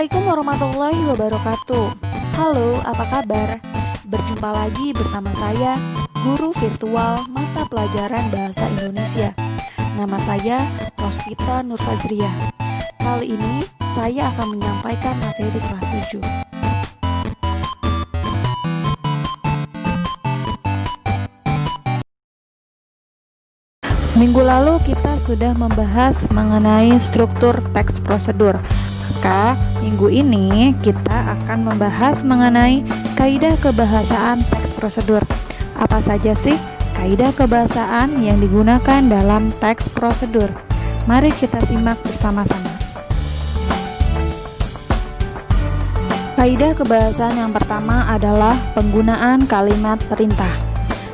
Assalamualaikum warahmatullahi wabarakatuh. Halo, apa kabar? Berjumpa lagi bersama saya, guru virtual mata pelajaran Bahasa Indonesia. Nama saya Rospita Nurfazriyah. Kali ini saya akan menyampaikan materi kelas 7. Minggu lalu kita sudah membahas mengenai struktur teks prosedur. Maka minggu ini kita akan membahas mengenai kaidah kebahasaan teks prosedur. Apa saja sih kaidah kebahasaan yang digunakan dalam teks prosedur? Mari kita simak bersama-sama. Kaidah kebahasaan yang pertama adalah penggunaan kalimat perintah.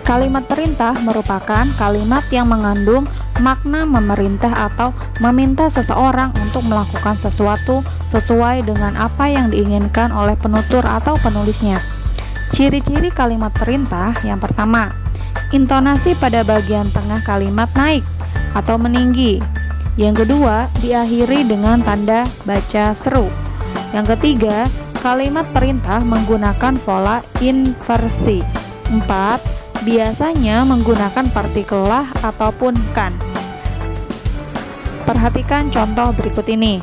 Kalimat perintah merupakan kalimat yang mengandung makna memerintah atau meminta seseorang untuk melakukan sesuatu sesuai dengan apa yang diinginkan oleh penutur atau penulisnya. Ciri-ciri kalimat perintah yang pertama, intonasi pada bagian tengah kalimat naik atau meninggi. Yang kedua, diakhiri dengan tanda baca seru. Yang ketiga, kalimat perintah menggunakan pola inversi. 4. Biasanya menggunakan partikel lah ataupun kan. Perhatikan contoh berikut ini.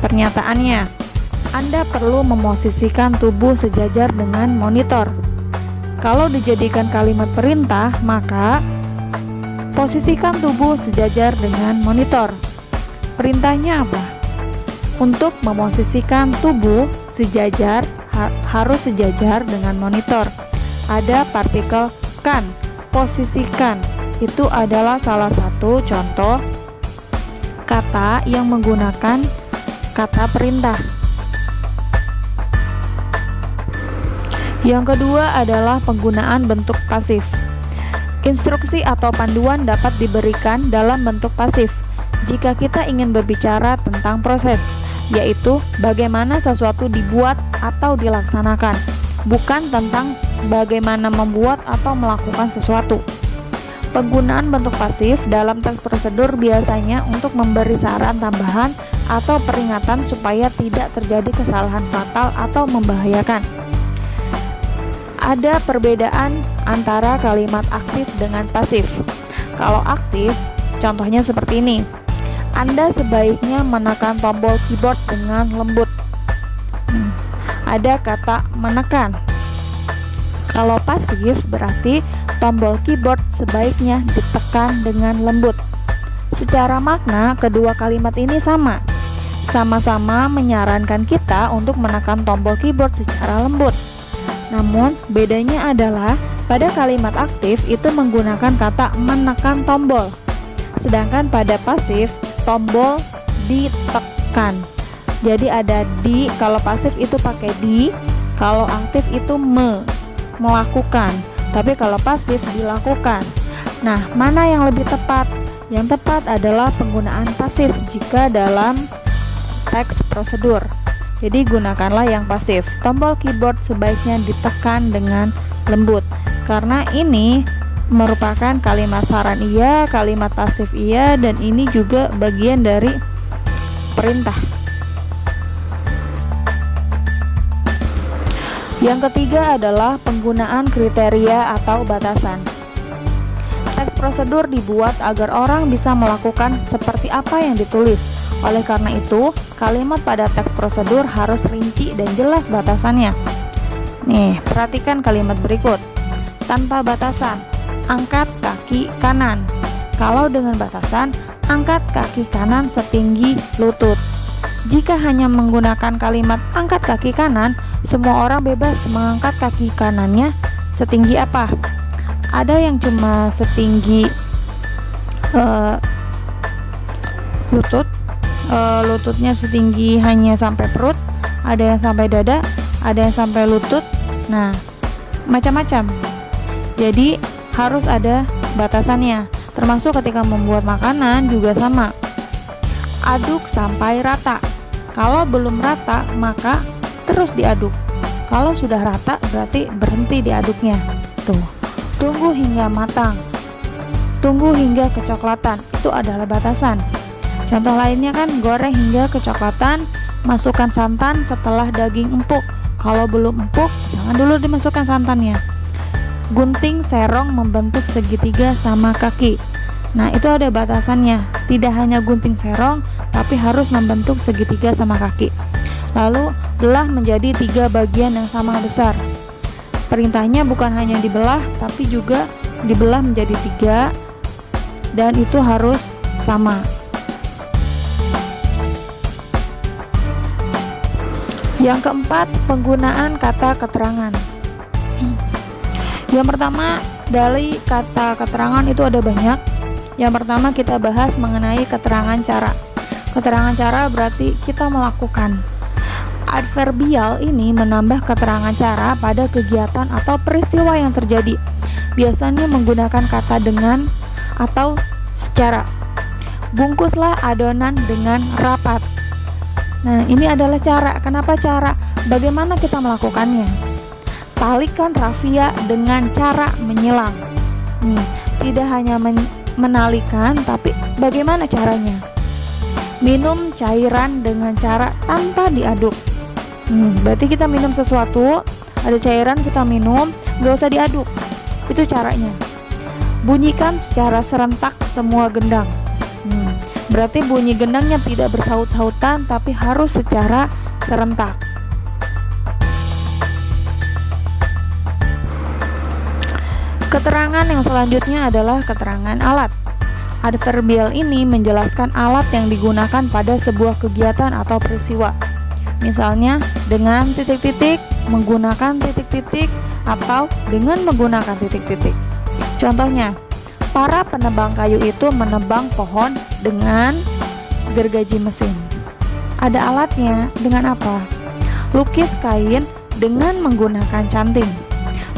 Pernyataannya, Anda perlu memosisikan tubuh sejajar dengan monitor. Kalau dijadikan kalimat perintah, maka posisikan tubuh sejajar dengan monitor. Perintahnya apa? Untuk memosisikan tubuh sejajar harus sejajar dengan monitor. Ada partikel kan, posisikan. Itu adalah salah satu contoh kata yang menggunakan kata perintah. Yang kedua adalah penggunaan bentuk pasif. Instruksi atau panduan dapat diberikan dalam bentuk pasif jika kita ingin berbicara tentang proses, yaitu bagaimana sesuatu dibuat atau dilaksanakan, bukan tentang bagaimana membuat atau melakukan sesuatu. Penggunaan bentuk pasif dalam teks prosedur biasanya untuk memberi saran tambahan atau peringatan supaya tidak terjadi kesalahan fatal atau membahayakan. Ada perbedaan antara kalimat aktif dengan pasif. Kalau aktif, contohnya seperti ini. Anda sebaiknya menekan tombol keyboard dengan lembut. Ada kata menekan. Kalau pasif berarti tombol keyboard sebaiknya ditekan dengan lembut. Secara makna, kedua kalimat ini sama. Sama-sama menyarankan kita untuk menekan tombol keyboard secara lembut. Namun, bedanya adalah pada kalimat aktif itu menggunakan kata menekan tombol. Sedangkan pada pasif, tombol ditekan. Jadi ada di, kalau pasif itu pakai di, kalau aktif itu melakukan, tapi kalau pasif dilakukan. Nah, mana yang lebih tepat? Yang tepat adalah penggunaan pasif jika dalam teks prosedur. Jadi gunakanlah yang pasif. Tombol keyboard sebaiknya ditekan dengan lembut. Karena ini merupakan kalimat saran iya, kalimat pasif iya, dan ini juga bagian dari perintah. Yang ketiga adalah penggunaan kriteria atau batasan. Teks prosedur dibuat agar orang bisa melakukan seperti apa yang ditulis. Oleh karena itu, kalimat pada teks prosedur harus rinci dan jelas batasannya. Nih, perhatikan kalimat berikut. Tanpa batasan, angkat kaki kanan. Kalau dengan batasan, angkat kaki kanan setinggi lutut. Jika hanya menggunakan kalimat angkat kaki kanan, semua orang bebas mengangkat kaki kanannya setinggi apa? Ada yang cuma setinggi lutut, lututnya setinggi hanya sampai perut, ada yang sampai dada, ada yang sampai lutut. Nah, macam-macam. Jadi harus ada batasannya. Termasuk ketika membuat makanan juga sama. Aduk sampai rata. Kalau belum rata, maka terus diaduk. Kalau sudah rata, berarti berhenti diaduknya. Tuh. Tunggu hingga matang. Tunggu hingga kecoklatan. Itu adalah batasan. Contoh lainnya kan goreng hingga kecoklatan, Masukkan santan setelah daging empuk. Kalau belum empuk, jangan dulu dimasukkan santannya. Gunting serong membentuk segitiga sama kaki. Nah, itu ada batasannya. Tidak hanya gunting serong, tapi harus membentuk segitiga sama kaki. Lalu belah menjadi 3 bagian yang sama besar. Perintahnya bukan hanya dibelah, tapi juga dibelah menjadi 3, dan itu harus sama. Yang keempat, penggunaan kata keterangan. Yang pertama, dari kata keterangan itu ada banyak. Yang pertama kita bahas mengenai keterangan cara. Keterangan cara berarti kita melakukan. Adverbial ini menambah keterangan cara pada kegiatan atau peristiwa yang terjadi. Biasanya menggunakan kata dengan atau secara. Bungkuslah adonan dengan rapat. Nah, ini adalah cara. Kenapa cara? Bagaimana kita melakukannya? Talikan rafia dengan cara menyilang. Tidak hanya menalikan, tapi bagaimana caranya? Minum cairan dengan cara tanpa diaduk. Berarti kita minum sesuatu, ada cairan kita minum, gak usah diaduk. Itu caranya. Bunyikan secara serentak semua gendang. Berarti bunyi gendangnya tidak bersaut-sautan, tapi harus secara serentak. Keterangan yang selanjutnya adalah keterangan alat. Adverbial ini menjelaskan alat yang digunakan pada sebuah kegiatan atau peristiwa. Misalnya, dengan titik-titik, menggunakan titik-titik, atau dengan menggunakan titik-titik. Contohnya, para penebang kayu itu menebang pohon dengan gergaji mesin. Ada alatnya, dengan apa? Lukis kain dengan menggunakan canting.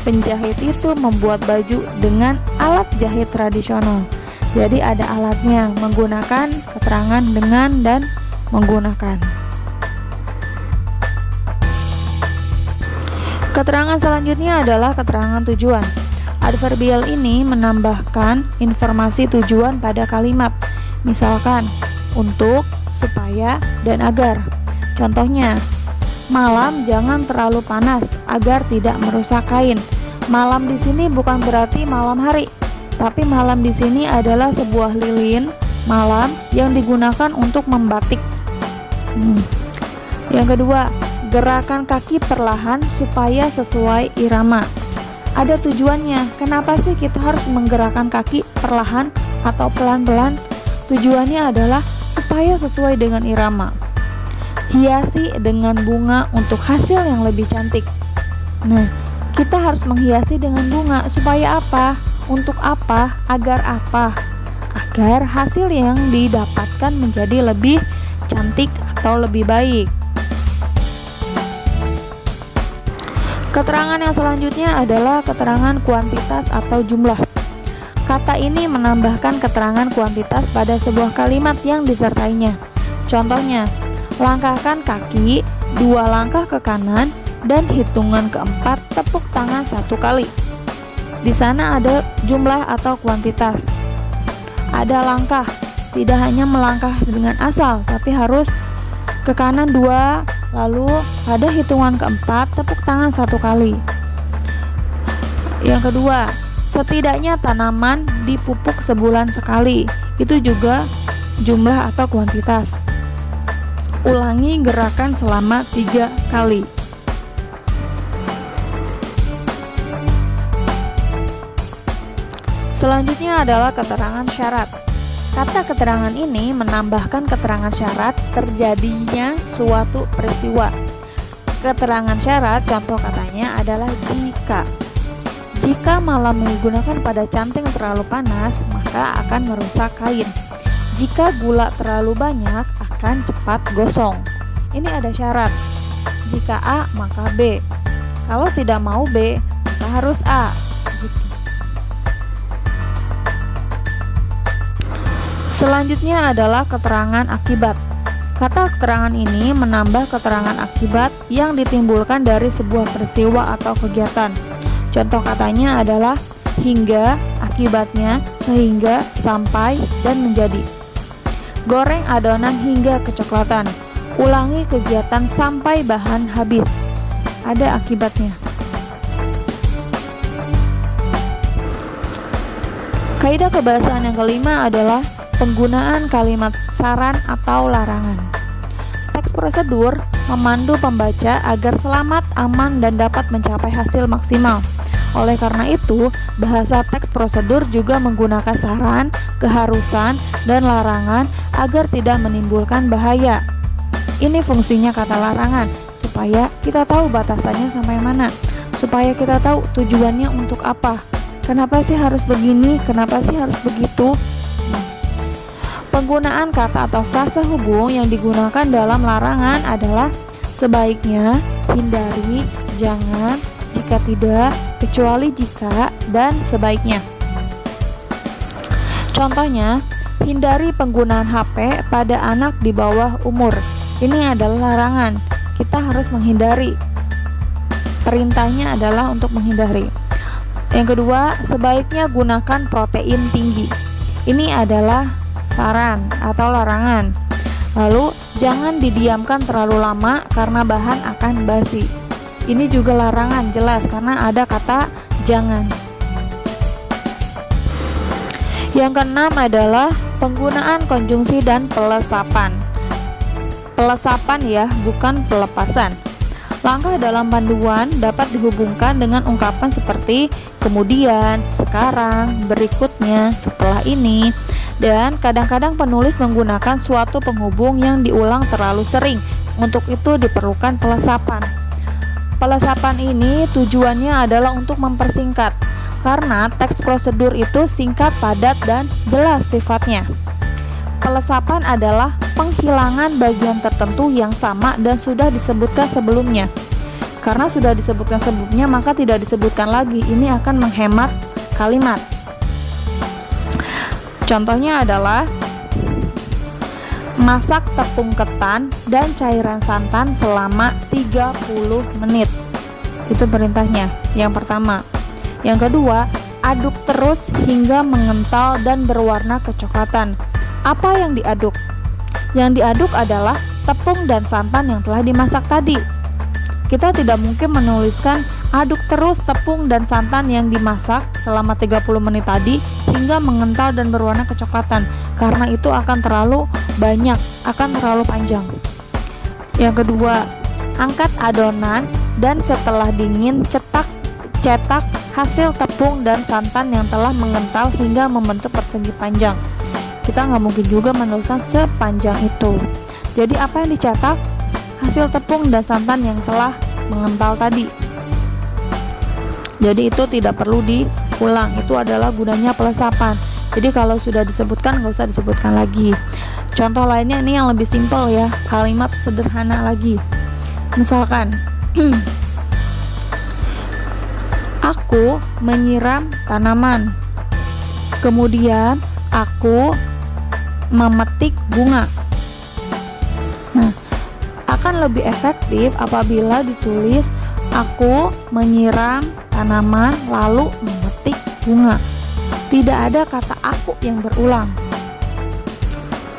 Penjahit itu membuat baju dengan alat jahit tradisional. Jadi ada alatnya, menggunakan keterangan dengan dan menggunakan. Keterangan selanjutnya adalah keterangan tujuan. Adverbial ini menambahkan informasi tujuan pada kalimat. Misalkan, untuk, supaya, dan agar. Contohnya, malam jangan terlalu panas agar tidak merusak kain. Malam di sini bukan berarti malam hari, tapi malam di sini adalah sebuah lilin malam yang digunakan untuk membatik. Yang kedua, gerakan kaki perlahan supaya sesuai irama. Ada tujuannya. Kenapa sih kita harus menggerakkan kaki perlahan atau pelan-pelan? Tujuannya adalah supaya sesuai dengan irama. Hiasi dengan bunga untuk hasil yang lebih cantik. Nah, kita harus menghiasi dengan bunga supaya apa? Untuk apa? Agar apa? Agar hasil yang didapatkan menjadi lebih cantik atau lebih baik. Keterangan yang selanjutnya adalah keterangan kuantitas atau jumlah. Kata ini menambahkan keterangan kuantitas pada sebuah kalimat yang disertainya. Contohnya, langkahkan kaki 2 langkah ke kanan dan hitungan keempat tepuk tangan 1 kali. Di sana ada jumlah atau kuantitas. Ada langkah, tidak hanya melangkah dengan asal, tapi harus ke kanan 2, lalu pada hitungan keempat tepuk tangan 1 kali. Yang kedua, setidaknya tanaman dipupuk sebulan sekali. Itu juga jumlah atau kuantitas. Ulangi gerakan selama 3 kali. Selanjutnya adalah keterangan syarat. Kata keterangan ini menambahkan keterangan syarat terjadinya suatu peristiwa. Keterangan syarat, contoh katanya adalah jika. Jika malam digunakan pada canting terlalu panas, maka akan merusak kain. Jika gula terlalu banyak, akan cepat gosong. Ini ada syarat. Jika A, maka B. Kalau tidak mau B, maka harus A. Selanjutnya adalah keterangan akibat. Kata keterangan ini menambah keterangan akibat yang ditimbulkan dari sebuah peristiwa atau kegiatan. Contoh katanya adalah hingga, akibatnya, sehingga, sampai, dan menjadi. Goreng adonan hingga kecoklatan. Ulangi kegiatan sampai bahan habis. Ada akibatnya. Kaidah kebahasaan yang kelima adalah penggunaan kalimat saran atau larangan. Teks prosedur memandu pembaca agar selamat, aman, dan dapat mencapai hasil maksimal. Oleh karena itu, bahasa teks prosedur juga menggunakan saran, keharusan, dan larangan agar tidak menimbulkan bahaya. Ini fungsinya kata larangan, supaya kita tahu batasannya sampai mana, supaya kita tahu tujuannya untuk apa. Kenapa sih harus begini? Kenapa sih harus begitu? Penggunaan kata atau frasa hubung yang digunakan dalam larangan adalah sebaiknya, hindari, jangan, jika tidak, kecuali jika, dan sebaiknya. Contohnya, hindari penggunaan HP pada anak di bawah umur. Ini adalah larangan. Kita harus menghindari. Perintahnya adalah untuk menghindari. Yang kedua, sebaiknya gunakan protein tinggi. Ini adalah saran atau larangan. Lalu, jangan didiamkan terlalu lama karena bahan akan basi. Ini juga larangan, jelas, karena ada kata jangan. Yang keenam adalah penggunaan konjungsi dan pelesapan. Pelesapan ya, bukan pelepasan. Langkah dalam panduan dapat dihubungkan dengan ungkapan seperti kemudian, sekarang, berikutnya, setelah ini, dan kadang-kadang penulis menggunakan suatu penghubung yang diulang terlalu sering. Untuk itu diperlukan pelesapan. Pelesapan ini tujuannya adalah untuk mempersingkat, karena teks prosedur itu singkat, padat, dan jelas sifatnya. Pelesapan adalah penghilangan bagian tertentu yang sama dan sudah disebutkan sebelumnya. Karena sudah disebutkan sebelumnya, maka tidak disebutkan lagi. Ini akan menghemat kalimat. Contohnya adalah masak tepung ketan dan cairan santan selama 30 menit. Itu perintahnya, yang pertama. Yang kedua, aduk terus hingga mengental dan berwarna kecoklatan. Apa yang diaduk? Yang diaduk adalah tepung dan santan yang telah dimasak tadi. Kita tidak mungkin menuliskan aduk terus tepung dan santan yang dimasak selama 30 menit tadi hingga mengental dan berwarna kecoklatan, karena itu akan terlalu banyak, akan terlalu panjang. Yang kedua, angkat adonan dan setelah dingin cetak hasil tepung dan santan yang telah mengental hingga membentuk persegi panjang. Kita nggak mungkin juga menuliskan sepanjang itu. Jadi apa yang dicetak? Hasil tepung dan santan yang telah mengental tadi. Jadi itu tidak perlu diulang. Itu adalah gunanya pelesapan. Jadi kalau sudah disebutkan, nggak usah disebutkan lagi. Contoh lainnya ini yang lebih simpel ya, kalimat sederhana lagi. Misalkan aku menyiram tanaman, kemudian aku memetik bunga. Nah, akan lebih efektif apabila ditulis aku menyiram tanaman lalu memetik bunga. Tidak ada kata aku yang berulang.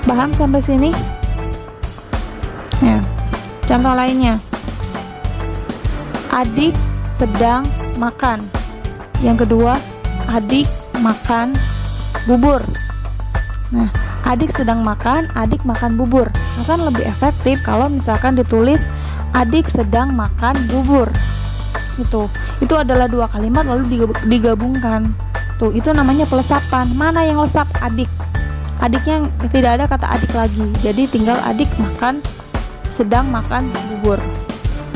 Paham sampai sini? Ya. Contoh lainnya. Adik sedang makan. Yang kedua, adik makan bubur. Nah, adik sedang makan, adik makan bubur. Akan lebih efektif kalau misalkan ditulis adik sedang makan bubur. Itu adalah dua kalimat lalu digabungkan. Tuh, itu namanya pelesapan. Mana yang lesap? Adik. Adiknya tidak ada kata adik lagi. Jadi tinggal adik makan, sedang makan bubur.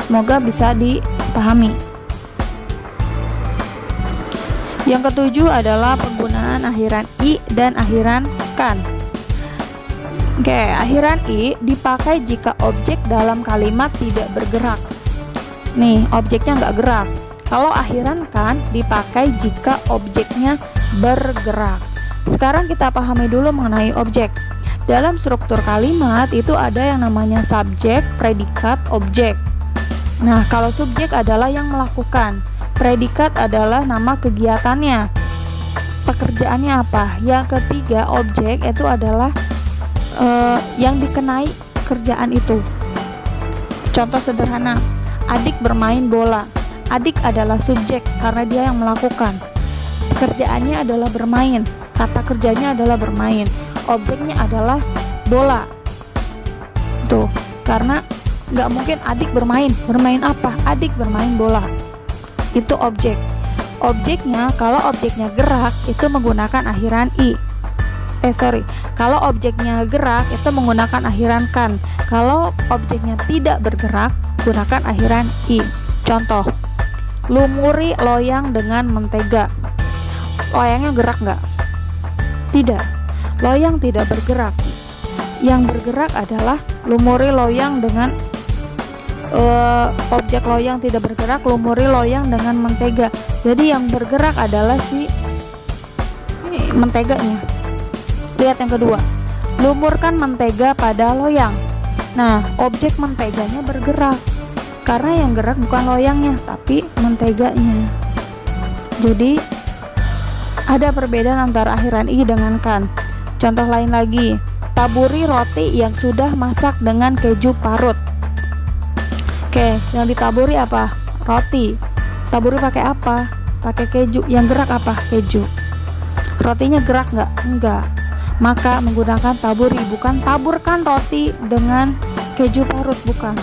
Semoga bisa dipahami. Yang ketujuh adalah penggunaan akhiran i dan akhiran kan. Oke, akhiran i dipakai jika objek dalam kalimat tidak bergerak. Nih, objeknya nggak gerak. Kalau akhiran kan dipakai jika objeknya bergerak. Sekarang kita pahami dulu mengenai objek. Dalam struktur kalimat itu ada yang namanya subjek, predikat, objek. Nah, kalau subjek adalah yang melakukan. Predikat adalah nama kegiatannya. Pekerjaannya apa? Yang ketiga, objek itu adalah yang dikenai kerjaan itu. Contoh sederhana, adik bermain bola. Adik adalah subjek karena dia yang melakukan. Pekerjaannya adalah bermain. Kata kerjanya adalah bermain. Objeknya adalah bola. Tuh, karena nggak mungkin adik bermain. Bermain apa? Adik bermain bola. Itu objek. Objeknya, kalau objeknya gerak, itu menggunakan akhiran i. Kalau objeknya gerak, itu menggunakan akhiran kan. Kalau objeknya tidak bergerak, gunakan akhiran i. Contoh, lumuri loyang dengan mentega. Loyangnya gerak nggak? Tidak. Loyang tidak bergerak. Yang bergerak adalah lumuri loyang dengan objek loyang tidak bergerak, lumuri loyang dengan mentega. Jadi yang bergerak adalah si menteganya. Lihat yang kedua, lumurkan mentega pada loyang. Nah, objek menteganya bergerak karena yang gerak bukan loyangnya tapi menteganya. Jadi ada perbedaan antara akhiran i dengan kan. Contoh lain lagi, taburi roti yang sudah masak dengan keju parut. Oke, yang ditaburi apa? Roti. Taburi pakai apa? Pakai keju. Yang gerak apa? Keju. Rotinya gerak nggak? Enggak. Maka menggunakan taburi, bukan taburkan roti dengan keju parut, bukan.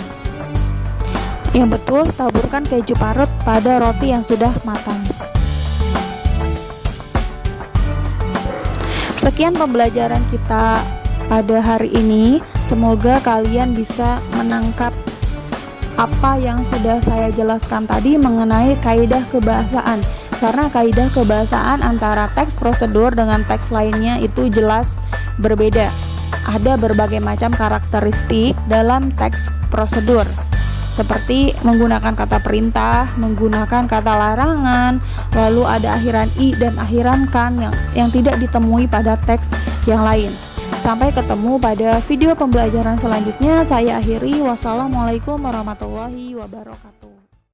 Yang betul, taburkan keju parut pada roti yang sudah matang. Sekian pembelajaran kita pada hari ini. Semoga kalian bisa menangkap apa yang sudah saya jelaskan tadi mengenai kaidah kebahasaan. Karena kaidah kebahasaan antara teks prosedur dengan teks lainnya itu jelas berbeda. Ada berbagai macam karakteristik dalam teks prosedur, seperti menggunakan kata perintah, menggunakan kata larangan, lalu ada akhiran i dan akhiran kan yang tidak ditemui pada teks yang lain. Sampai ketemu pada video pembelajaran selanjutnya. Saya akhiri. Wassalamualaikum warahmatullahi wabarakatuh.